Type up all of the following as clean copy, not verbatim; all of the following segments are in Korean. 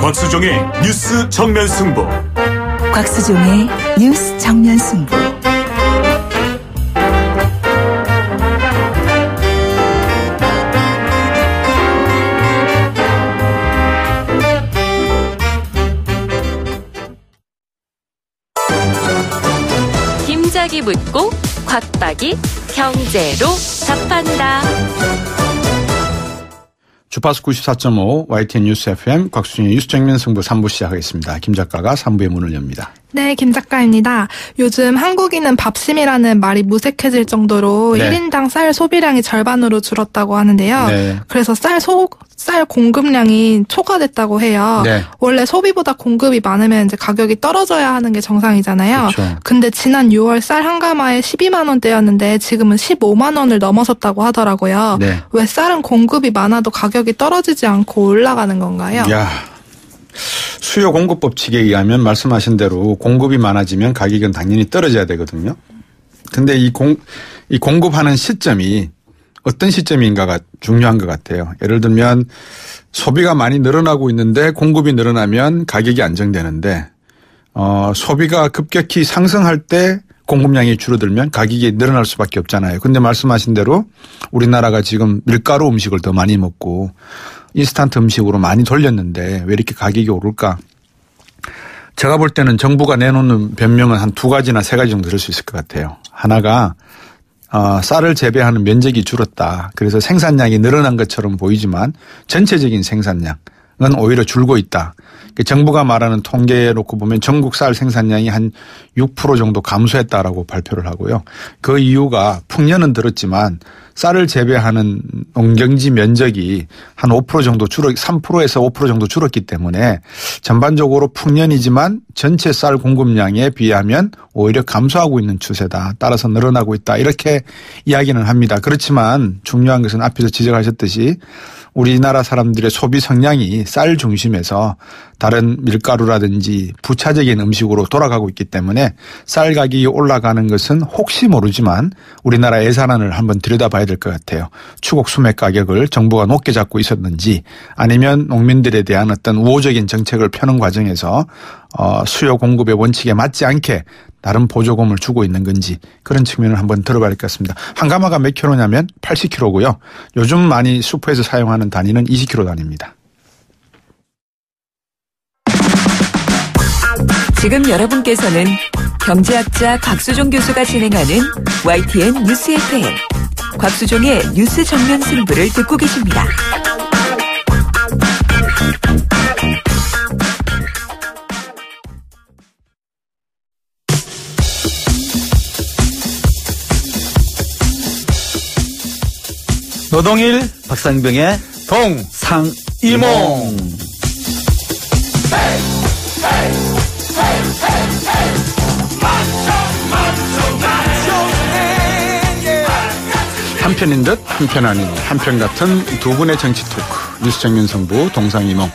곽수종의 뉴스 정면 승부. 곽수종의 뉴스 정면 승부. 김작이 묻고 곽박이 경제로 답한다. 주파수 94.5 YTN 뉴스 FM 곽수진의 뉴스 정면 승부 3부 시작하겠습니다. 김 작가가 3부의 문을 엽니다. 네, 김 작가입니다. 요즘 한국인은 밥심이라는 말이 무색해질 정도로 네. 1인당 쌀 소비량이 절반으로 줄었다고 하는데요. 네. 그래서 쌀 공급량이 초과됐다고 해요. 네. 원래 소비보다 공급이 많으면 이제 가격이 떨어져야 하는 게 정상이잖아요. 그렇죠. 근데 지난 6월 쌀 한 가마에 12만 원대였는데 지금은 15만 원을 넘어섰다고 하더라고요. 네. 왜 쌀은 공급이 많아도 가격이 떨어지지 않고 올라가는 건가요? 야, 수요 공급 법칙에 의하면 말씀하신 대로 공급이 많아지면 가격은 당연히 떨어져야 되거든요. 근데 이 공급하는 시점이 어떤 시점인가가 중요한 것 같아요. 예를 들면 소비가 많이 늘어나고 있는데 공급이 늘어나면 가격이 안정되는데 소비가 급격히 상승할 때 공급량이 줄어들면 가격이 늘어날 수밖에 없잖아요. 근데 말씀하신 대로 우리나라가 지금 밀가루 음식을 더 많이 먹고 인스턴트 음식으로 많이 돌렸는데 왜 이렇게 가격이 오를까? 제가 볼 때는 정부가 내놓는 변명은 한 2가지나 3가지 정도 될 수 있을 것 같아요. 하나가 쌀을 재배하는 면적이 줄었다. 그래서 생산량이 늘어난 것처럼 보이지만 전체적인 생산량은 오히려 줄고 있다. 정부가 말하는 통계에 놓고 보면 전국 쌀 생산량이 한 6% 정도 감소했다라고 발표를 하고요. 그 이유가 풍년은 들었지만 쌀을 재배하는 농경지 면적이 한 5% 정도 3%에서 5% 정도 줄었기 때문에 전반적으로 풍년이지만 전체 쌀 공급량에 비하면 오히려 감소하고 있는 추세다. 따라서 늘어나고 있다. 이렇게 이야기는 합니다. 그렇지만 중요한 것은 앞에서 지적하셨듯이 우리나라 사람들의 소비 성향이 쌀 중심에서 다른 밀가루라든지 부차적인 음식으로 돌아가고 있기 때문에 쌀 가격이 올라가는 것은 혹시 모르지만 우리나라 예산안을 한번 들여다봐야 될 것 같아요. 추곡 수매 가격을 정부가 높게 잡고 있었는지 아니면 농민들에 대한 어떤 우호적인 정책을 펴는 과정에서 수요 공급의 원칙에 맞지 않게 다른 보조금을 주고 있는 건지 그런 측면을 한번 들어봐야 할 것 같습니다. 한 가마가 몇 킬로냐면 80kg고요. 요즘 많이 슈퍼에서 사용하는 단위는 20kg 단위입니다. 지금 여러분께서는 경제학자 곽수종 교수가 진행하는 YTN 뉴스 FM 곽수종의 뉴스 정면 승부를 듣고 계십니다. 노동일 박상병의 동상이몽. 한편인 듯 한편 아닌 한편 같은 두 분의 정치 토크 뉴스 정면 승부 동상이몽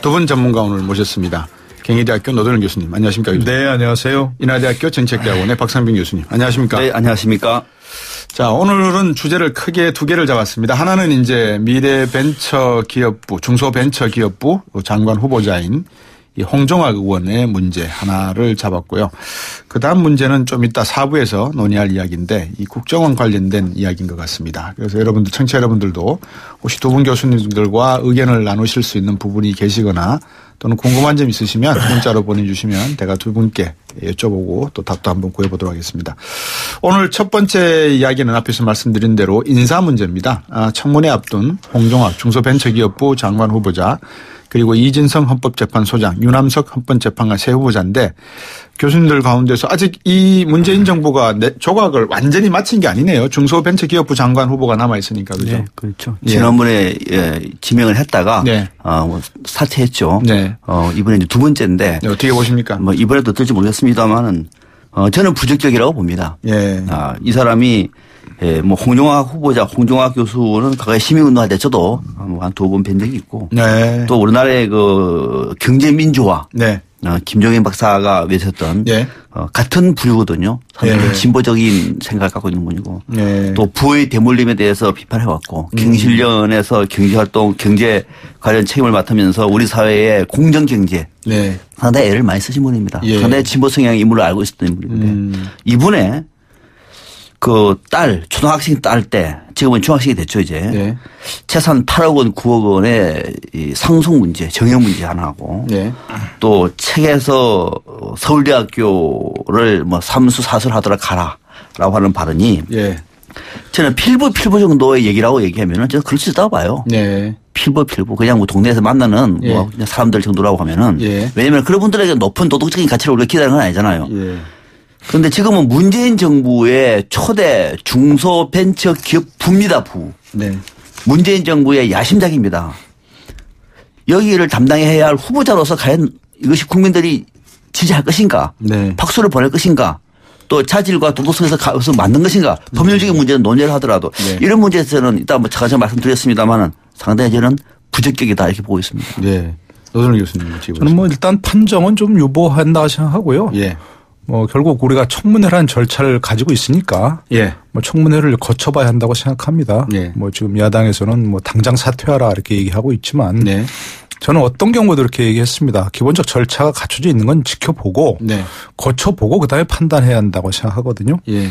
두 분 전문가 오늘 모셨습니다. 경희대학교 노동일 교수님 안녕하십니까? 교수님. 네, 안녕하세요. 인하대학교 정책대학원의 박상병 교수님 안녕하십니까? 네, 안녕하십니까? 자, 오늘은 주제를 크게 2개를 잡았습니다. 하나는 이제 미래벤처기업부, 중소벤처기업부 장관 후보자인 이 홍종학 의원의 문제 하나를 잡았고요. 그 다음 문제는 좀 이따 4부에서 논의할 이야기인데 이 국정원 관련된 이야기인 것 같습니다. 그래서 여러분들, 청취자 여러분들도 혹시 두 분 교수님들과 의견을 나누실 수 있는 부분이 계시거나 또는 궁금한 점 있으시면 문자로 보내주시면 제가 두 분께 여쭤보고 또 답도 한번 구해보도록 하겠습니다. 오늘 첫 번째 이야기는 앞에서 말씀드린 대로 인사 문제입니다. 청문회 앞둔 홍종학 중소벤처기업부 장관 후보자 그리고 이진성 헌법재판소장, 유남석 헌법재판관 세 후보자인데 교수님들 가운데서 아직 이 문재인 정부가 조각을 완전히 마친 게 아니네요. 중소벤처기업부 장관 후보가 남아있으니까. 그죠? 네, 그렇죠. 예. 지난번에 지명을 했다가 네. 사퇴했죠. 네. 이번에 이제 두 번째인데. 네, 어떻게 보십니까? 뭐 이번에도 어떨지 모르겠습니다만은 저는 부적격이라고 봅니다. 예. 이 사람이 뭐 홍종학 후보자, 홍종학 교수는 과거에 시민운동할 때 저도 한 2번 뵌 적이 있고. 네. 또 우리나라의 그 경제 민주화. 네. 김종인 박사가 외쳤던 예. 같은 부류거든요. 예. 진보적인 생각을 갖고 있는 분이고 예. 또 부의 대물림에 대해서 비판해왔고 경실련에서 경제활동 경제 관련 책임을 맡으면서 우리 사회의 공정경제 네. 상당히 애를 많이 쓰신 분입니다. 예. 상당히 진보 성향의 인물을 알고 있었던 인물인데 이분의 그 딸 초등학생 딸 때 지금은 중학생이 됐죠 이제 네. 재산 8억 원 9억 원의 이 상속 문제 정형 문제 하나 하고 네. 또 책에서 서울대학교를 뭐 삼수 사설하더라 가라라고 하는 발언이 예. 저는 필부 정도의 얘기라고 얘기하면은 저는 그럴 수 있다고 봐요. 네. 필부 그냥 뭐 동네에서 만나는 예. 뭐 그냥 사람들 정도라고 하면은 예. 왜냐하면 그런 분들에게 높은 도덕적인 가치를 우리가 기대하는 건 아니잖아요. 예. 그런데 지금은 문재인 정부의 초대 중소벤처기업 부입니다. 부. 네. 문재인 정부의 야심작입니다. 여기를 담당해야 할 후보자로서 과연 이것이 국민들이 지지할 것인가. 네. 박수를 보낼 것인가. 또 자질과 도덕성에서 가서 맞는 것인가. 법률적인 문제는 논의를 하더라도 네. 이런 문제에서는 이따 뭐 제가 말씀드렸습니다만은 상당히 저는 부적격이다 이렇게 보고 있습니다. 네. 노선우 교수님 어떻게 보십니까? 저는 뭐 일단 판정은 좀 유보한다 생각하고요. 예. 뭐 결국 우리가 청문회라는 절차를 가지고 있으니까 예. 뭐 청문회를 거쳐봐야 한다고 생각합니다. 예. 뭐 지금 야당에서는 뭐 당장 사퇴하라 이렇게 얘기하고 있지만 네. 저는 어떤 경우도 이렇게 얘기했습니다. 기본적 절차가 갖춰져 있는 건 지켜보고 네. 거쳐보고 그다음에 판단해야 한다고 생각하거든요. 예.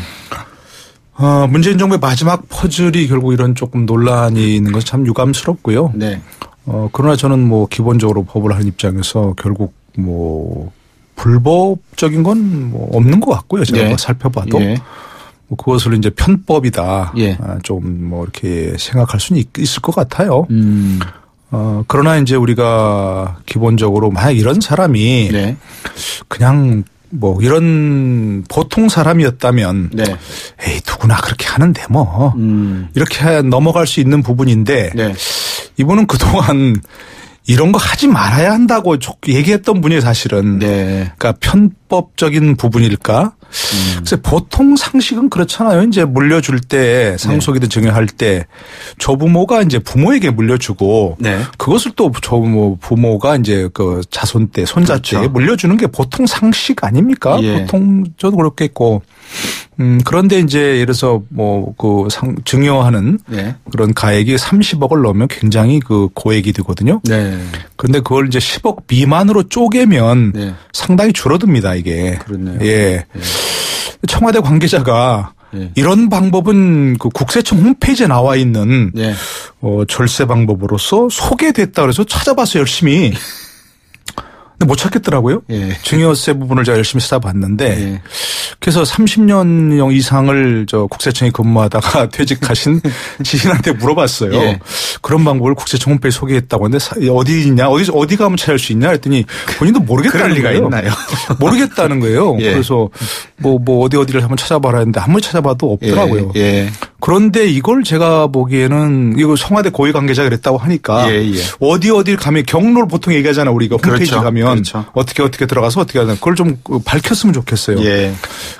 문재인 정부의 마지막 퍼즐이 결국 이런 조금 논란이 있는 것이 참 유감스럽고요. 네. 그러나 저는 뭐 기본적으로 법을 하는 입장에서 결국 뭐 불법적인 건 뭐 없는 것 같고요. 제가 네. 뭐 살펴봐도 예. 뭐 그것을 이제 편법이다. 예. 좀 뭐 이렇게 생각할 수는 있을 것 같아요. 그러나 이제 우리가 기본적으로 만약 이런 사람이 네. 그냥 뭐 이런 보통 사람이었다면 네. 에이 누구나 그렇게 하는데 뭐 이렇게 넘어갈 수 있는 부분인데 네. 이분은 그동안 이런 거 하지 말아야 한다고 얘기했던 분이 사실은 네. 그러니까 편법적인 부분일까? 그래서 보통 상식은 그렇잖아요. 이제 물려줄 때 상속이든 증여할 때 조부모가 이제 부모에게 물려주고 네. 그것을 또 조부모 부모가 이제 그 자손 때 손자 때 그렇죠. 물려주는 게 보통 상식 아닙니까? 예. 보통 저도 그렇겠고. 그런데 이제 예를 들어서 뭐 그 증여하는 네. 그런 가액이 30억을 넣으면 굉장히 그 고액이 되거든요. 네. 그런데 그걸 이제 10억 미만으로 쪼개면 네. 상당히 줄어듭니다, 이게. 그렇네요. 예. 청와대 관계자가 예. 이런 방법은 그 국세청 홈페이지에 나와 있는 네. 절세 방법으로서 소개됐다 그래서 찾아봤어요, 열심히. 근데 못 찾겠더라고요. 예. 증여세 부분을 제가 열심히 찾아봤는데 예. 그래서 30년 이상을 저 국세청에 근무하다가 퇴직하신 지인한테 물어봤어요. 예. 그런 방법을 국세청 홈페이지에 소개했다고 하는데 어디 있냐? 어디 가면 찾을 수 있냐? 했더니 본인도 모르겠다는 그럴 리가 거예요. 있나요? 모르겠다는 거예요. 예. 그래서 뭐 어디를 한번 찾아봐라 했는데 아무리 찾아봐도 없더라고요. 예. 예. 그런데 이걸 제가 보기에는 이거 청와대 고위 관계자가 그랬다고 하니까 예, 예. 어디 가면 경로를 보통 얘기하잖아. 우리가 홈페이지 그렇죠. 가면 그렇죠. 어떻게 들어가서 어떻게 하나 그걸 좀 밝혔으면 좋겠어요. 예.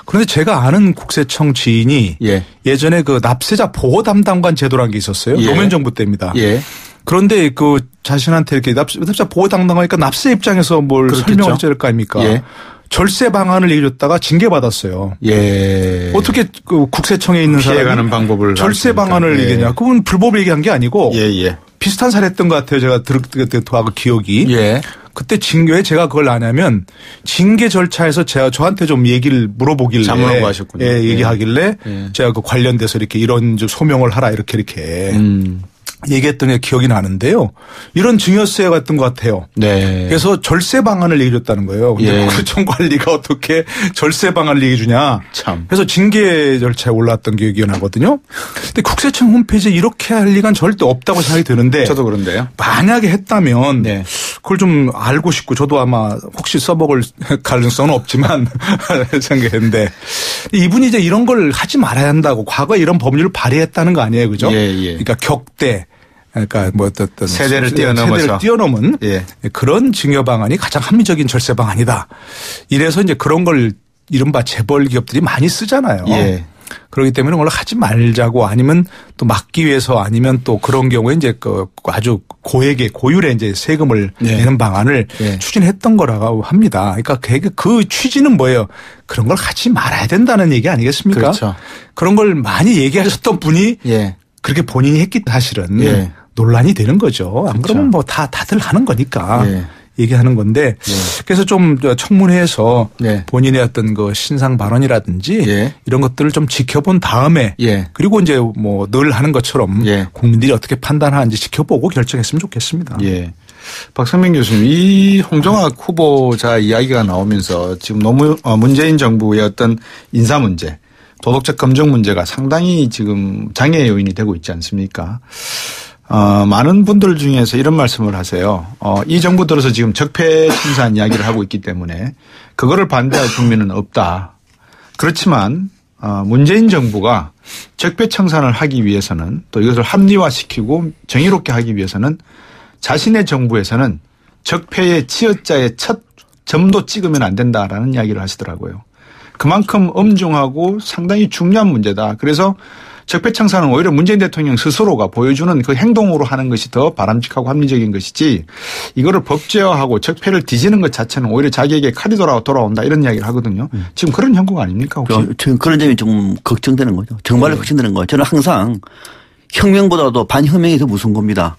그런데 제가 아는 국세청 지인이 예. 예전에 그 납세자 보호 담당관 제도라는 게 있었어요. 예. 노무현 정부 때입니다. 예. 그런데 그 자신한테 이렇게 납세자 보호 담당하니까 납세 입장에서 뭘 그렇겠죠. 설명을 해야 될 거 아닙니까? 예. 절세 방안을 얘기해줬다가 징계받았어요. 예. 어떻게 그 국세청에 있는 사람이 피해가는 방법을 절세 알았으니까. 방안을 예. 얘기하냐? 그건 불법을 얘기한 게 아니고 예. 예. 비슷한 사례였던 것 같아요. 제가 들었던 기억이. 예. 그때 왜 제가 그걸 아냐면 징계 절차에서 제가 저한테 좀 얘기를 물어보길래 자문을 구하셨군요. 예, 얘기하길래 예. 제가 그 관련돼서 이렇게 이런 좀 소명을 하라 이렇게 얘기했던 게 기억이 나는데요. 이런 증여세 같은 것 같아요. 네. 그래서 절세 방안을 얘기해줬다는 거예요. 근데 예. 국세청 관리가 어떻게 절세 방안을 얘기해주냐. 참. 그래서 징계 절차에 올랐던 기억이 나거든요. 근데 국세청 홈페이지에 이렇게 할 리가 절대 없다고 생각이 드는데. 저도 그런데요. 만약에 했다면 네. 그걸 좀 알고 싶고 저도 아마 혹시 써먹을 가능성은 없지만 생각했는데 이분이 이제 이런 걸 하지 말아야 한다고 과거에 이런 법률을 발의했다는 거 아니에요. 그죠? 예, 예. 그러니까 격대. 그러니까 뭐 어떤 세대를 뛰어넘은 예. 그런 증여 방안이 가장 합리적인 절세 방안이다. 이래서 이제 그런 걸 이른바 재벌 기업들이 많이 쓰잖아요. 예. 그렇기 때문에 그걸 하지 말자고 아니면 또 막기 위해서 아니면 또 그런 경우에 이제 그 아주 고율의 이제 세금을 네. 내는 방안을 네. 추진했던 거라고 합니다. 그러니까 그 취지는 뭐예요? 그런 걸 하지 말아야 된다는 얘기 아니겠습니까? 그렇죠. 그런 걸 많이 얘기하셨던 분이 예. 그렇게 본인이 했기 사실은 예. 논란이 되는 거죠. 안 그렇죠. 그러면 뭐 다들 하는 거니까. 예. 얘기하는 건데 그래서 좀 청문회에서 네. 본인의 어떤 그 신상 발언이라든지 예. 이런 것들을 좀 지켜본 다음에 예. 그리고 이제 뭐 늘 하는 것처럼 예. 국민들이 어떻게 판단하는지 지켜보고 결정했으면 좋겠습니다. 예. 박성민 교수님, 이 홍정학 후보자 이야기가 나오면서 지금 너무 문재인 정부의 어떤 인사 문제, 도덕적 검증 문제가 상당히 지금 장애 요인이 되고 있지 않습니까? 많은 분들 중에서 이런 말씀을 하세요. 이 정부 들어서 지금 적폐청산 이야기를 하고 있기 때문에 그거를 반대할 국민은 없다. 그렇지만 문재인 정부가 적폐청산을 하기 위해서는 또 이것을 합리화시키고 정의롭게 하기 위해서는 자신의 정부에서는 적폐의 치어자의 첫 점도 찍으면 안 된다라는 이야기를 하시더라고요. 그만큼 엄중하고 상당히 중요한 문제다. 그래서 적폐청산은 오히려 문재인 대통령 스스로가 보여주는 그 행동으로 하는 것이 더 바람직하고 합리적인 것이지 이거를 법제화하고 적폐를 뒤지는 것 자체는 오히려 자기에게 칼이 돌아온다 이런 이야기를 하거든요. 지금 그런 형국 아닙니까 혹시? 저는 그런 점이 좀 걱정되는 거죠. 정말로 걱정되는 거예요. 저는 항상 혁명보다도 반혁명이 더 무서운 겁니다.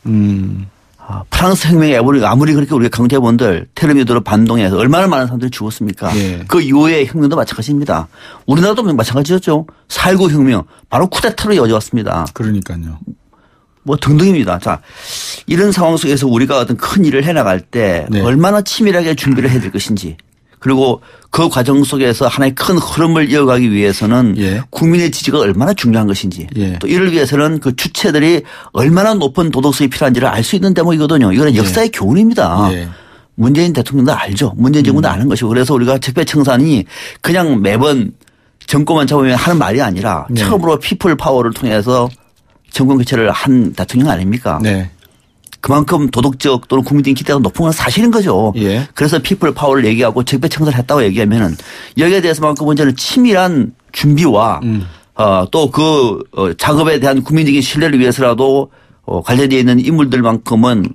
프랑스 혁명이 아무리 그렇게 우리가 강제원들 테르미드로 반동해서 얼마나 많은 사람들이 죽었습니까? 예. 그 이후의 혁명도 마찬가지입니다. 우리나라도 마찬가지였죠. 4.19 혁명 바로 쿠데타로 이어져왔습니다. 그러니까요. 뭐 등등입니다. 자, 이런 상황 속에서 우리가 어떤 큰 일을 해나갈 때 네. 얼마나 치밀하게 준비를 해야 될 것인지 그리고 그 과정 속에서 하나의 큰 흐름을 이어가기 위해서는 예. 국민의 지지가 얼마나 중요한 것인지 예. 또 이를 위해서는 그 주체들이 얼마나 높은 도덕성이 필요한지를 알 수 있는 대목이거든요. 이거는 역사의 교훈입니다. 예. 문재인 대통령도 알죠. 문재인 정부도 아는 것이고 그래서 우리가 적폐청산이 그냥 매번 정권만 잡으면 하는 말이 아니라 네. 처음으로 피플 파워를 통해서 정권 교체를 한 대통령 아닙니까? 네. 그만큼 도덕적 또는 국민적인 기대가 높은 건 사실인 거죠. 예. 그래서 피플 파워를 얘기하고 적폐청산을 했다고 얘기하면은 여기에 대해서만큼 먼저는 치밀한 준비와 또 그 작업에 대한 국민적인 신뢰를 위해서라도 관련되어 있는 인물들만큼은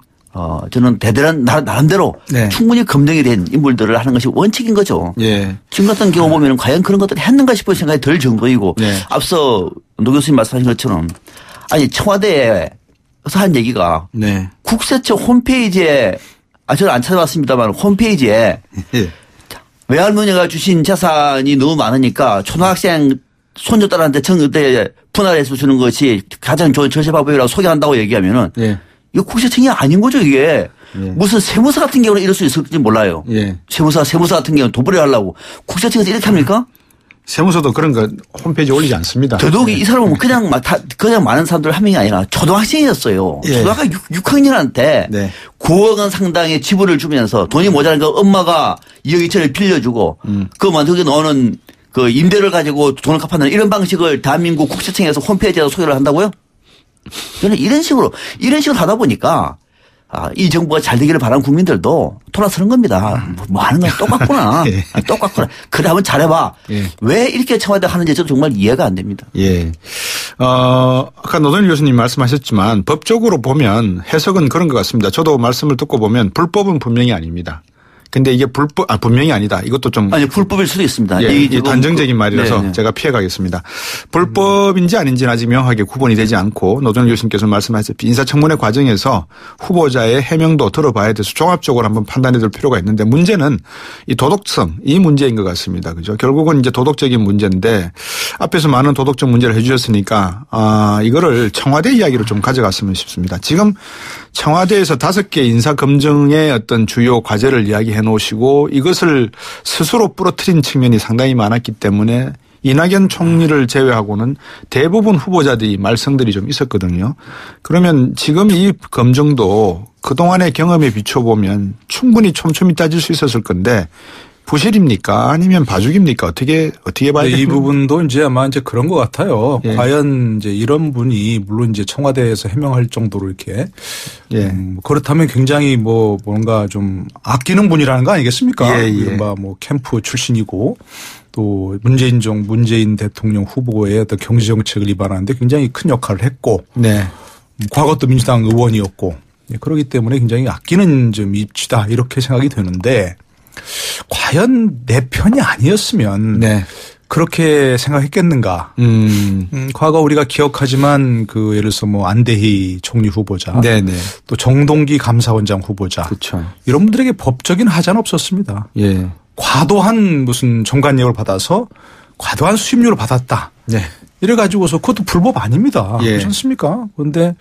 저는 대단한 나름대로 네. 충분히 검증이 된 인물들을 하는 것이 원칙인 거죠. 예. 지금 같은 경우 보면 과연 그런 것들을 했는가 싶은 생각이 들 정도이고 네. 앞서 노 교수님 말씀하신 것처럼 아니 청와대에서 한 얘기가 네. 국세청 홈페이지에 저는 안 찾아봤습니다만 홈페이지에 예. 외할머니가 주신 재산이 너무 많으니까 초등학생 손녀딸한테 정대 분할해서 주는 것이 가장 좋은 절세 방법이라고 소개한다고 얘기하면은 예. 이거 국세청이 아닌 거죠 이게. 예. 무슨 세무사 같은 경우는 이럴 수 있을지 몰라요. 예. 세무사 같은 경우는 도벌이 하려고 국세청에서 이렇게 합니까? 세무서도 그런 거 홈페이지에 올리지 않습니다. 더더욱이 이 사람은 그냥 많은 사람들 한 명이 아니라 초등학생이었어요. 예. 초등학교 6학년한테 네. 9억 원 상당의 지불을 주면서 돈이 모자라니까 엄마가 2억 2천을 빌려주고 그만 거기 넣는 그 임대를 가지고 돈을 갚아내는 이런 방식을 대한민국 국세청에서 홈페이지에서 소개를 한다고요? 저는 이런 식으로 하다 보니까 이 정부가 잘 되기를 바라는 국민들도 돌아서는 겁니다. 뭐 하는 건 똑같구나. 예. 똑같구나. 그래 한번 잘해봐. 예. 왜 이렇게 청와대가 하는지 저는 정말 이해가 안 됩니다. 예. 아까 노동일 교수님 말씀하셨지만 법적으로 보면 해석은 그런 것 같습니다. 저도 말씀을 듣고 보면 불법은 분명히 아닙니다. 근데 이게 분명히 아니다. 이것도 좀. 아니, 불법일 수도 있습니다. 예, 이 단정적인 말이라서 네네. 제가 피해가겠습니다. 불법인지 아닌지는 아직 명확하게 구분이 되지 않고 노정일 교수님께서 말씀하셨듯이 인사청문회 과정에서 후보자의 해명도 들어봐야 돼서 종합적으로 한번 판단해 줄 필요가 있는데 문제는 이 도덕성, 이 문제인 것 같습니다. 그죠? 결국은 이제 도덕적인 문제인데 앞에서 많은 도덕적 문제를 해 주셨으니까 이거를 청와대 이야기로 좀 가져갔으면 싶습니다. 지금 청와대에서 5개 인사 검증의 어떤 주요 과제를 이야기해 놓으시고 이것을 스스로 부러뜨린 측면이 상당히 많았기 때문에 이낙연 총리를 제외하고는 대부분 후보자들이 말썽들이 좀 있었거든요. 그러면 지금 이 검증도 그동안의 경험에 비춰보면 충분히 촘촘히 따질 수 있었을 건데 부실입니까? 아니면 봐주기입니까? 어떻게 봐야 됩니까? 이 부분도 이제 아마 이제 그런 것 같아요. 예. 과연 이제 이런 분이 물론 이제 청와대에서 해명할 정도로 이렇게 예. 그렇다면 굉장히 뭔가 좀 아끼는 분이라는 거 아니겠습니까? 예, 예. 이른바 캠프 출신이고 또 문재인 대통령 후보의 어떤 경제 정책을 입안하는데 굉장히 큰 역할을 했고 네. 과거 또 민주당 의원이었고 그렇기 때문에 굉장히 아끼는 좀 입지다 이렇게 생각이 되는데 과연 내 편이 아니었으면 네. 그렇게 생각했겠는가. 과거 우리가 기억하지만 그 예를 들어서 뭐 안대희 총리 후보자 네네. 또 정동기 감사원장 후보자 그렇죠. 이런 분들에게 법적인 하자는 없었습니다. 예. 과도한 무슨 정관력을 받아서 과도한 수임료를 받았다. 네. 이래 가지고서 그것도 불법 아닙니다. 예. 그렇지 않습니까? 그런데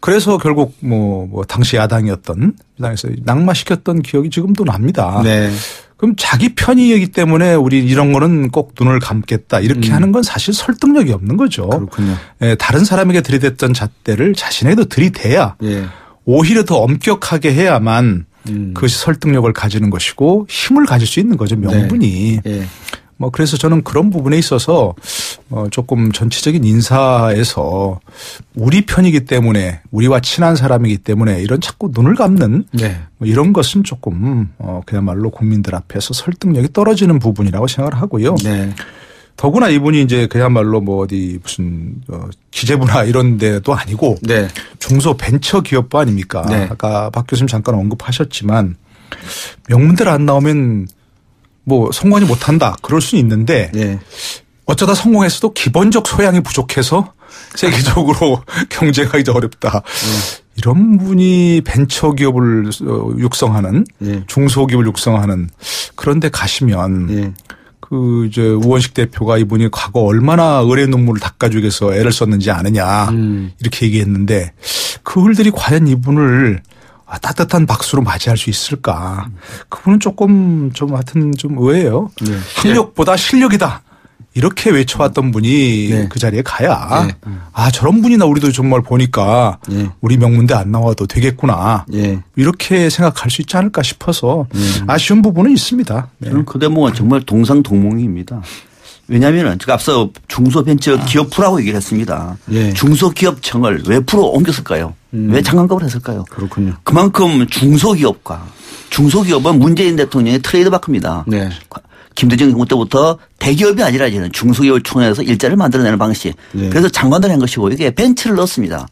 그래서 결국 뭐 당시 야당이었던 야당에서 낙마시켰던 기억이 지금도 납니다. 네. 그럼 자기 편이기 때문에 우리 이런 거는 꼭 눈을 감겠다 이렇게 하는 건 사실 설득력이 없는 거죠. 그렇군요. 예, 다른 사람에게 들이댔던 잣대를 자신에게도 들이대야 예. 오히려 더 엄격하게 해야만 그것이 설득력을 가지는 것이고 힘을 가질 수 있는 거죠. 명분이. 네. 예. 뭐 그래서 저는 그런 부분에 있어서 조금 전체적인 인사에서 우리 편이기 때문에 우리와 친한 사람이기 때문에 이런 자꾸 눈을 감는 네. 뭐 이런 것은 조금 그야말로 국민들 앞에서 설득력이 떨어지는 부분이라고 생각을 하고요. 네. 더구나 이분이 이제 그야말로 뭐 어디 무슨 기재부나 이런 데도 아니고 네. 중소벤처기업부 아닙니까? 네. 아까 박 교수님 잠깐 언급하셨지만 명문대로 안 나오면 뭐 성공하지 못한다 그럴 수는 있는데 네. 어쩌다 성공했어도 기본적 소양이 부족해서 세계적으로 경쟁하기도 어렵다. 이런 분이 벤처기업을 육성하는 중소기업을 육성하는 그런 데 가시면 그 이제 우원식 대표가 이분이 과거 얼마나 을의 눈물을 닦아주기 위해서 애를 썼는지 아느냐 이렇게 얘기했는데 그 을들이 과연 이분을 따뜻한 박수로 맞이할 수 있을까? 그분은 조금 좀 하여튼 좀 의외예요. 네. 학력보다 실력이다. 이렇게 외쳐왔던 분이 네. 그 자리에 가야 네. 저런 분이나 우리도 정말 보니까 우리 명문대 안 나와도 되겠구나. 이렇게 생각할 수 있지 않을까 싶어서 아쉬운 부분은 있습니다. 네. 저는 그 대목은 정말 동상동몽입니다. 왜냐하면 제가 앞서 중소벤처기업부라고 얘기를 했습니다. 중소기업청을 왜 부로 옮겼을까요? 왜 장관급을 했을까요? 그렇군요. 그만큼 중소기업은 문재인 대통령의 트레이드마크입니다. 네. 김대중 정부 때부터 대기업이 아니라 이제는 중소기업을 총회해서 일자리를 만들어내는 방식. 그래서 장관을 한 것이고 이게 벤처를 넣었습니다.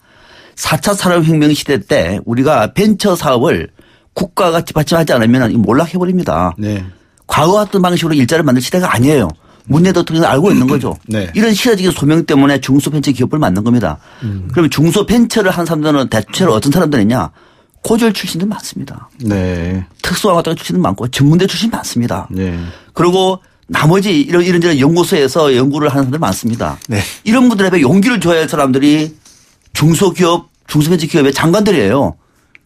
4차 산업혁명 시대 때 우리가 벤처 사업을 국가가 뒷받침하지 않으면 몰락해버립니다. 네. 과거 같은 방식으로 일자리를 만들 시대가 아니에요. 문재인 대통령은 알고 있는 거죠. 네. 이런 시대적인 소명 때문에 중소벤처기업을 만든 겁니다. 그러면 중소벤처를 한 사람들은 대체로 어떤 사람들이냐. 고졸 출신들 많습니다. 네. 특수화학과 출신들 많고 전문대 출신 많습니다. 네. 그리고 나머지 이런저런 연구소에서 연구를 하는 사람들 많습니다. 네. 이런 분들에게 용기를 줘야 할 사람들이 중소기업, 중소벤처기업의 장관들이에요.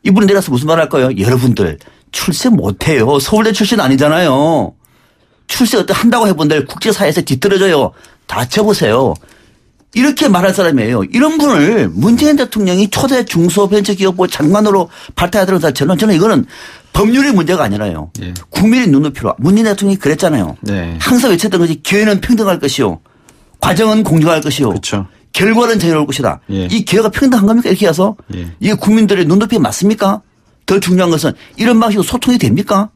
이분은 내려서 무슨 말 할까요? 여러분들 출세 못해요. 서울대 출신 아니잖아요. 출세 어때 한다고 해본들 국제사회에서 뒤떨어져요. 다 쳐보세요. 이렇게 말할 사람이에요. 이런 분을 문재인 대통령이 초대 중소벤처기업부 장관으로 발탁하도록 자체는 저는 이거는 법률의 문제가 아니라요. 예. 국민의 눈높이로. 문재인 대통령이 그랬잖아요. 네. 항상 외쳤던 것이 기회는 평등할 것이요. 과정은 공정할 것이요. 그렇죠. 결과는 자유로울 것이다. 예. 이 기회가 평등한 겁니까? 이렇게 해서 예. 이게 국민들의 눈높이에 맞습니까? 더 중요한 것은 이런 방식으로 소통이 됩니까?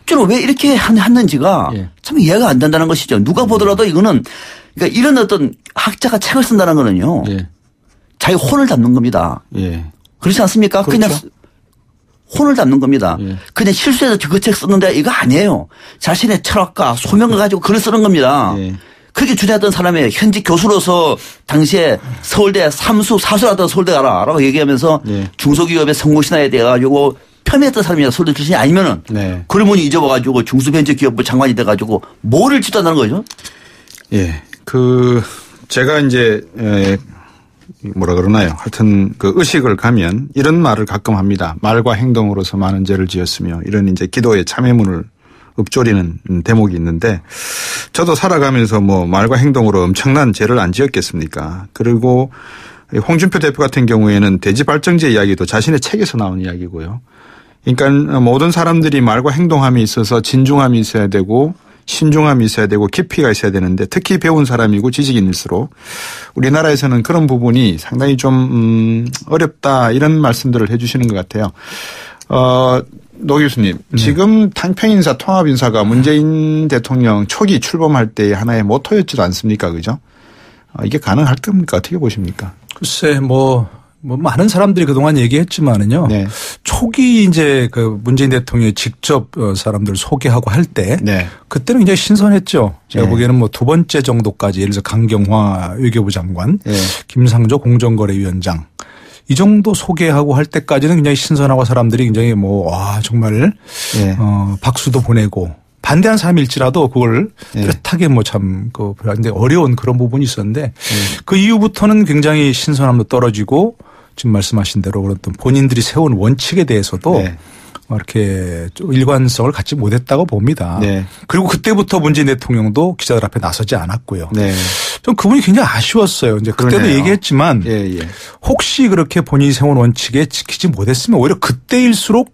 저는 왜 이렇게 했는지가 예. 참 이해가 안 된다는 것이죠. 누가 보더라도 이거는 그러니까 이런 어떤 학자가 책을 쓴다는 거는요. 예. 자기 혼을 담는 겁니다. 예. 그렇지 않습니까? 그렇죠. 그냥 혼을 담는 겁니다. 예. 그냥 실수해서 그 책 쓰는데 이거 아니에요. 자신의 철학과 소명을 가지고 글을 쓰는 겁니다. 예. 그렇게 주장했던 사람이 현직 교수로서 당시에 서울대 사수하던 서울대 가라라고 얘기하면서 예. 중소기업의 성공신화에 대해 가지고 폄훼했던 사람이야. 서울대 출신이 아니면은 네. 그러면 잊어봐가지고 중소벤처기업부 장관이 돼가지고 뭐를 지도한다는 거죠? 예. 제가 이제, 뭐라 그러나요? 하여튼 의식을 가면 이런 말을 가끔 합니다. 말과 행동으로서 많은 죄를 지었으며 이런 이제 기도의 참회문을 읊조리는 대목이 있는데 저도 살아가면서 말과 행동으로 엄청난 죄를 안 지었겠습니까? 그리고 홍준표 대표 같은 경우에는 대지발정제 이야기도 자신의 책에서 나온 이야기고요. 그러니까 모든 사람들이 말과 행동함에 있어서 진중함이 있어야 되고 신중함이 있어야 되고 깊이가 있어야 되는데 특히 배운 사람이고 지식인일수록 우리나라에서는 그런 부분이 상당히 좀 어렵다 이런 말씀들을 해 주시는 것 같아요. 노 교수님, 지금 탄평인사, 통합인사가 문재인 대통령 초기 출범할 때의 하나의 모토였지도 않습니까? 그죠? 이게 가능할 겁니까? 어떻게 보십니까? 글쎄, 뭐 많은 사람들이 그동안 얘기했지만은요. 네. 초기 이제 그 문재인 대통령이 직접 사람들 소개하고 할 때. 네. 그때는 굉장히 신선했죠. 제가 보기에는 뭐 두 번째 정도까지 예를 들어서 강경화 외교부 장관, 김상조 공정거래위원장. 이 정도 소개하고 할 때까지는 굉장히 신선하고 사람들이 굉장히 와, 정말, 박수도 보내고 반대한 사람일지라도 그걸 뚜렷하게 그런데 어려운 그런 부분이 있었는데 그 이후부터는 굉장히 신선함도 떨어지고 지금 말씀하신 대로 그런 본인들이 세운 원칙에 대해서도 이렇게 일관성을 갖지 못했다고 봅니다. 네. 그리고 그때부터 문재인 대통령도 기자들 앞에 나서지 않았고요. 네. 좀 그분이 굉장히 아쉬웠어요. 이제 그때도 그러네요. 얘기했지만 혹시 그렇게 본인이 세운 원칙에 지키지 못했으면 오히려 그때일수록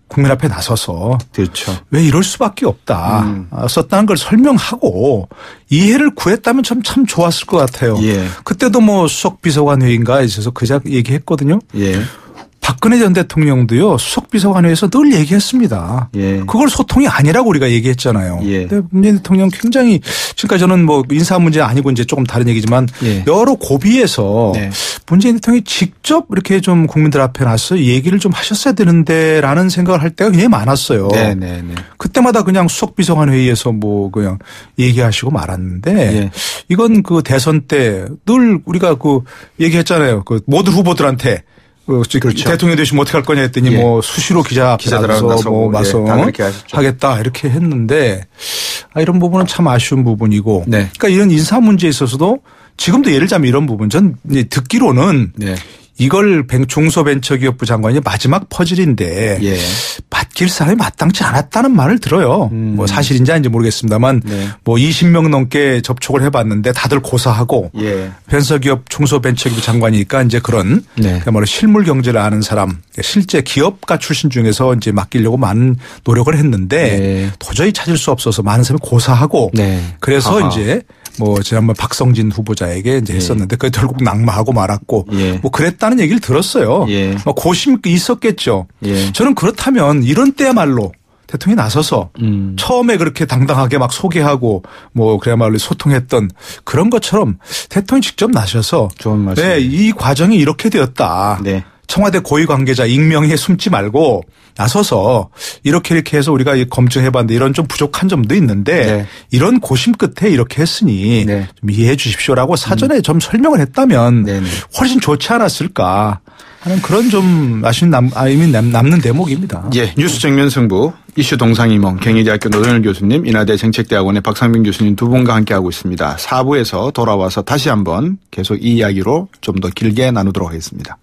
국민 앞에 나서서 그렇죠. 왜 이럴 수밖에 없다. 썼다는 걸 설명하고 이해를 구했다면 참 좋았을 것 같아요. 그때도 수석비서관 회의인가 있어서 그자 얘기했거든요. 박근혜 전 대통령도요 수석비서관회에서 늘 얘기했습니다. 그걸 소통이 아니라고 우리가 얘기했잖아요. 근데 문재인 대통령 굉장히 지금까지 저는 인사 문제 아니고 이제 조금 다른 얘기지만 여러 고비에서 문재인 대통령이 직접 이렇게 좀 국민들 앞에 나서 얘기를 좀 하셨어야 되는데라는 생각을 할 때가 굉장히 많았어요. 그때마다 그냥 수석비서관회의에서 그냥 얘기하시고 말았는데 이건 그 대선 때 늘 우리가 얘기했잖아요. 모든 후보들한테. 그렇죠. 대통령 되시면 어떻게 할 거냐 했더니 수시로 기자들하고 나서 하겠다 이렇게 했는데 이런 부분은 참 아쉬운 부분이고 그러니까 이런 인사 문제에 있어서도 지금도 예를 들자면 이런 부분 전 듣기로는 이걸 중소벤처기업부 장관이 마지막 퍼즐인데 맡길 사람이 마땅치 않았다는 말을 들어요. 사실인지 아닌지 모르겠습니다만 20명 넘게 접촉을 해봤는데 다들 고사하고 중소벤처기업 장관이니까 이제 그런 실물 경제를 아는 사람 실제 기업가 출신 중에서 이제 맡기려고 많은 노력을 했는데 도저히 찾을 수 없어서 많은 사람이 고사하고 그래서 이제 지난번 박성진 후보자에게 이제 했었는데 그게 결국 낙마하고 말았고 그랬다는 얘기를 들었어요. 고심이 있었겠죠. 저는 그렇다면 이런 때야말로 대통령이 나서서 처음에 그렇게 당당하게 막 소개하고 그야말로 소통했던 그런 것처럼 대통령이 직접 나셔서 좋은 말씀. 이 과정이 이렇게 되었다. 청와대 고위 관계자 익명에 숨지 말고 나서서 이렇게 해서 우리가 검증해봤는데 이런 좀 부족한 점도 있는데 이런 고심 끝에 이렇게 했으니 좀 이해해 주십시오라고 사전에 좀 설명을 했다면 훨씬 좋지 않았을까 하는 그런 좀 아쉬운 의미 남는 대목입니다. 뉴스 정면 승부 이슈 동상이몽 경희대학교 노정일 교수님 인하대 정책대학원의 박상민 교수님 두 분과 함께하고 있습니다. 4부에서 돌아와서 다시 한번 계속 이 이야기로 좀 더 길게 나누도록 하겠습니다.